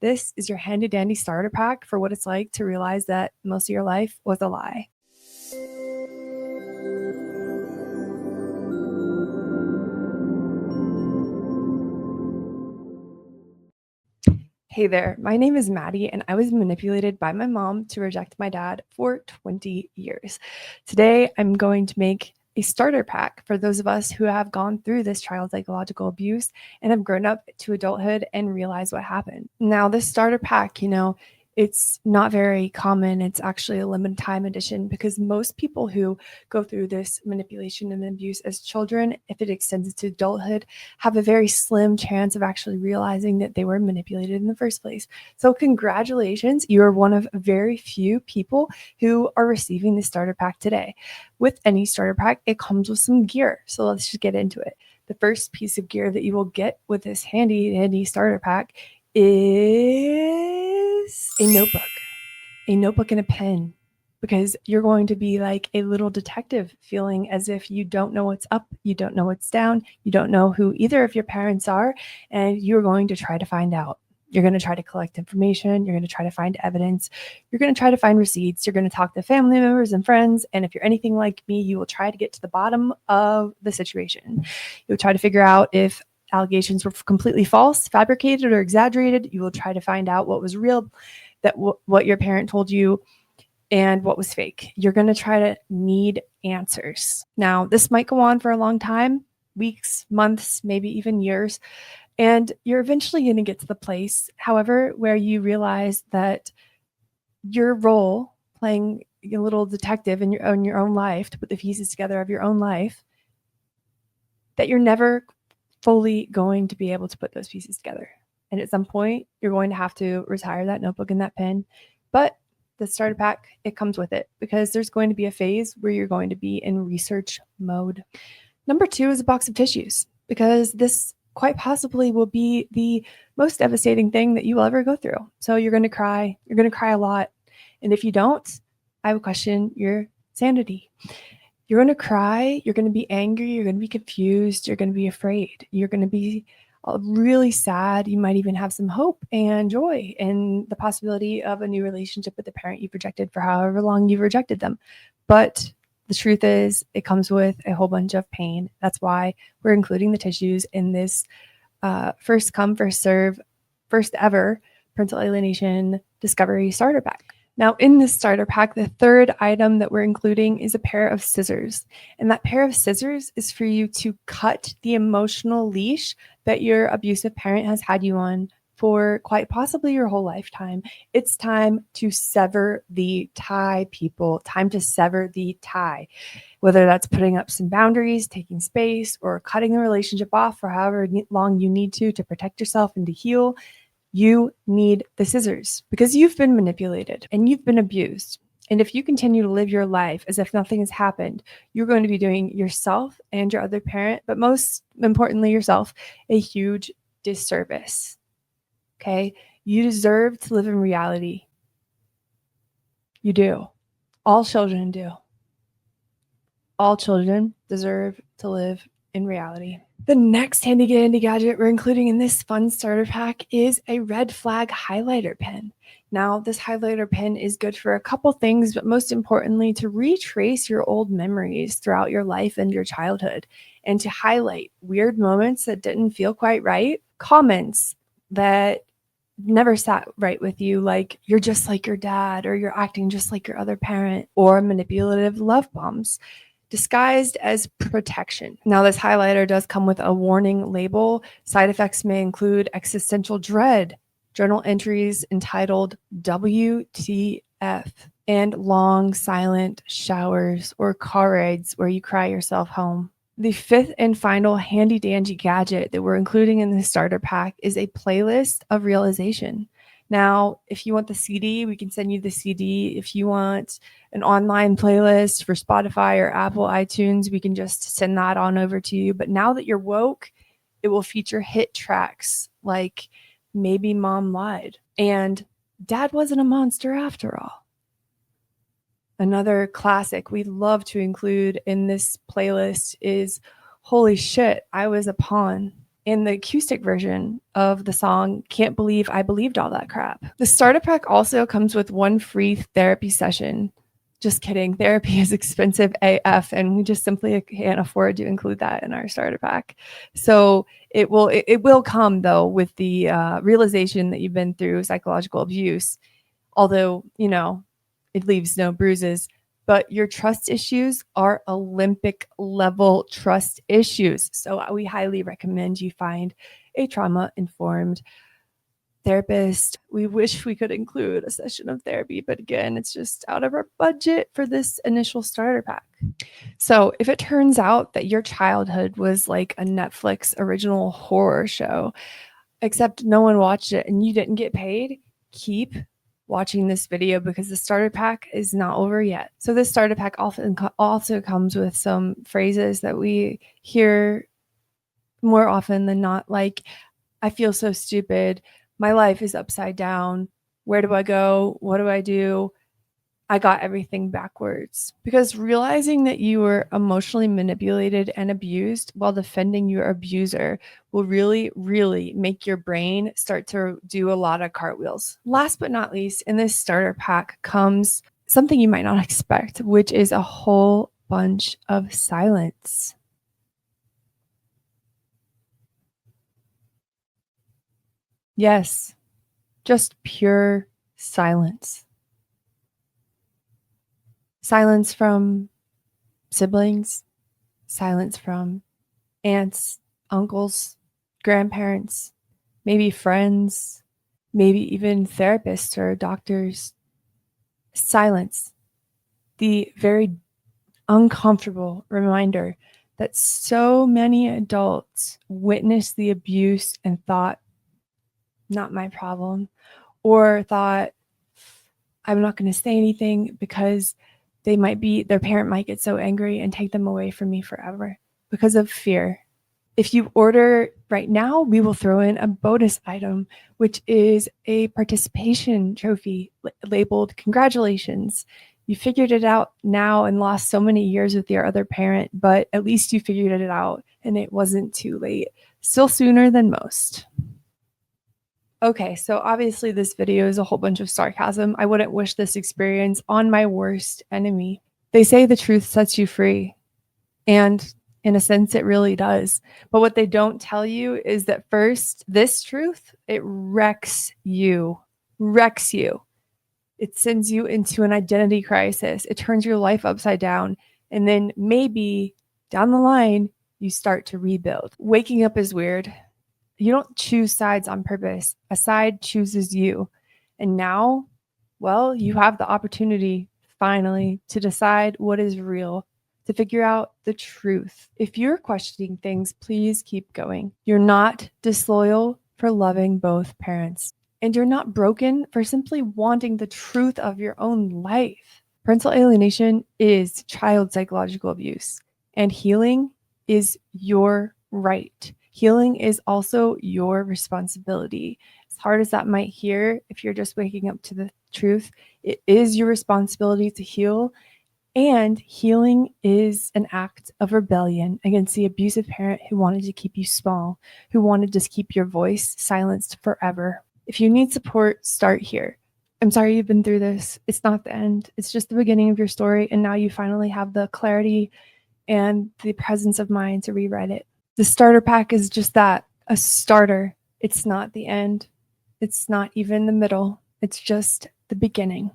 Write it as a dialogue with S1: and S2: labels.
S1: This is your handy dandy starter pack for what it's like to realize that most of your life was a lie. Hey there, my name is Maddie, and I was manipulated by my mom to reject my dad for 20 years. Today, I'm going to make a starter pack for those of us who have gone through this child psychological abuse and have grown up to adulthood and realized what happened. Now, this starter pack, it's not very common. It's actually a limited time edition because most people who go through this manipulation and abuse as children, if it extends to adulthood, have a very slim chance of actually realizing that they were manipulated in the first place. So congratulations, you are one of very few people who are receiving the starter pack today. With any starter pack, it comes with some gear. So let's just get into it. The first piece of gear that you will get with this handy dandy starter pack is a notebook and a pen, because you're going to be like a little detective, feeling as if you don't know what's up, you don't know what's down, you don't know who either of your parents are, and you're going to try to find out. You're going to try to collect information. You're going to try to find evidence. You're going to try to find receipts. You're going to talk to family members and friends. And if you're anything like me, you will try to get to the bottom of the situation. You'll try to figure out if allegations were completely false, fabricated, or exaggerated. You will try to find out what was real, that what your parent told you, and what was fake. You're going to try to need answers. Now, this might go on for a long time, weeks, months, maybe even years. And you're eventually going to get to the place, however, where you realize that your role playing a little detective in your own life, to put the pieces together of your own life, that you're never fully going to be able to put those pieces together. And at some point, you're going to have to retire that notebook and that pen. But the starter pack, it comes with it, because there's going to be a phase where you're going to be in research mode. Number 2 is a box of tissues, because this quite possibly will be the most devastating thing that you will ever go through. So you're going to cry. You're going to cry a lot. And if you don't, I would question your sanity. You're going to cry. You're going to be angry. You're going to be confused. You're going to be afraid. You're going to be really sad. You might even have some hope and joy in the possibility of a new relationship with the parent you've rejected for however long you've rejected them. But the truth is, it comes with a whole bunch of pain. That's why we're including the tissues in this first come, first serve, first ever Parental Alienation Discovery Starter Pack. Now, in this starter pack, the third item that we're including is a pair of scissors. And that pair of scissors is for you to cut the emotional leash that your abusive parent has had you on for quite possibly your whole lifetime. It's time to sever the tie, people. Time to sever the tie. Whether that's putting up some boundaries, taking space, or cutting the relationship off for however long you need to protect yourself and to heal, you need the scissors, because you've been manipulated and you've been abused. And if you continue to live your life as if nothing has happened, you're going to be doing yourself and your other parent, but most importantly yourself, a huge disservice. Okay? You deserve to live in reality. You do. All children do. All children deserve to live in reality. The next handy dandy gadget we're including in this fun starter pack is a red flag highlighter pen. Now, this highlighter pen is good for a couple things, but most importantly, to retrace your old memories throughout your life and your childhood, and to highlight weird moments that didn't feel quite right, comments that never sat right with you, like you're just like your dad, or you're acting just like your other parent, or manipulative love bombs disguised as protection. Now, this highlighter does come with a warning label. Side effects may include existential dread, journal entries entitled WTF, and long silent showers or car rides where you cry yourself home. The fifth and final handy dandy gadget that we're including in the starter pack is a playlist of realization. Now, if you want the CD, we can send you the CD. If you want an online playlist for Spotify or Apple iTunes, we can just send that on over to you. But now that you're woke, it will feature hit tracks like Maybe Mom Lied and Dad Wasn't a Monster After All. Another classic we love to include in this playlist is Holy Shit, I Was a Pawn, in the acoustic version of the song Can't Believe I Believed All That Crap. The starter pack also comes with 1 free therapy session. Just kidding. Therapy is expensive AF, and we just simply can't afford to include that in our starter pack. So it will come, though, with the realization that you've been through psychological abuse, although, you know, it leaves no bruises. But your trust issues are Olympic level trust issues. So we highly recommend you find a trauma-informed therapist. We wish we could include a session of therapy, but again, it's just out of our budget for this initial starter pack. So if it turns out that your childhood was like a Netflix original horror show, except no one watched it and you didn't get paid, keep watching this video because the starter pack is not over yet. So this starter pack also comes with some phrases that we hear more often than not, like, I feel so stupid. My life is upside down. Where do I go? What do I do? I got everything backwards. Because realizing that you were emotionally manipulated and abused while defending your abuser will really, really make your brain start to do a lot of cartwheels. Last but not least, in this starter pack comes something you might not expect, which is a whole bunch of silence. Yes, just pure silence. Silence from siblings, silence from aunts, uncles, grandparents, maybe friends, maybe even therapists or doctors. Silence. The very uncomfortable reminder that so many adults witnessed the abuse and thought, not my problem, or thought, I'm not going to say anything because their parent might get so angry and take them away from me forever because of fear. If you order right now, we will throw in a bonus item, which is a participation trophy labeled congratulations. You figured it out now and lost so many years with your other parent, but at least you figured it out and it wasn't too late. Still sooner than most. Okay, so obviously this video is a whole bunch of sarcasm. I wouldn't wish this experience on my worst enemy. They say the truth sets you free, and in a sense, it really does. But what they don't tell you is that first, this truth, it wrecks you. It sends you into an identity crisis. It turns your life upside down. And then maybe down the line, you start to rebuild. Waking up is weird. You don't choose sides on purpose. A side chooses you. And now, well, you have the opportunity finally to decide what is real, to figure out the truth. If you're questioning things, please keep going. You're not disloyal for loving both parents. And you're not broken for simply wanting the truth of your own life. Parental alienation is child psychological abuse, and healing is your right. Healing is also your responsibility. As hard as that might hear, if you're just waking up to the truth, it is your responsibility to heal. And healing is an act of rebellion against the abusive parent who wanted to keep you small, who wanted to keep your voice silenced forever. If you need support, start here. I'm sorry you've been through this. It's not the end. It's just the beginning of your story. And now you finally have the clarity and the presence of mind to rewrite it. The starter pack is just that, a starter. It's not the end. It's not even the middle. It's just the beginning.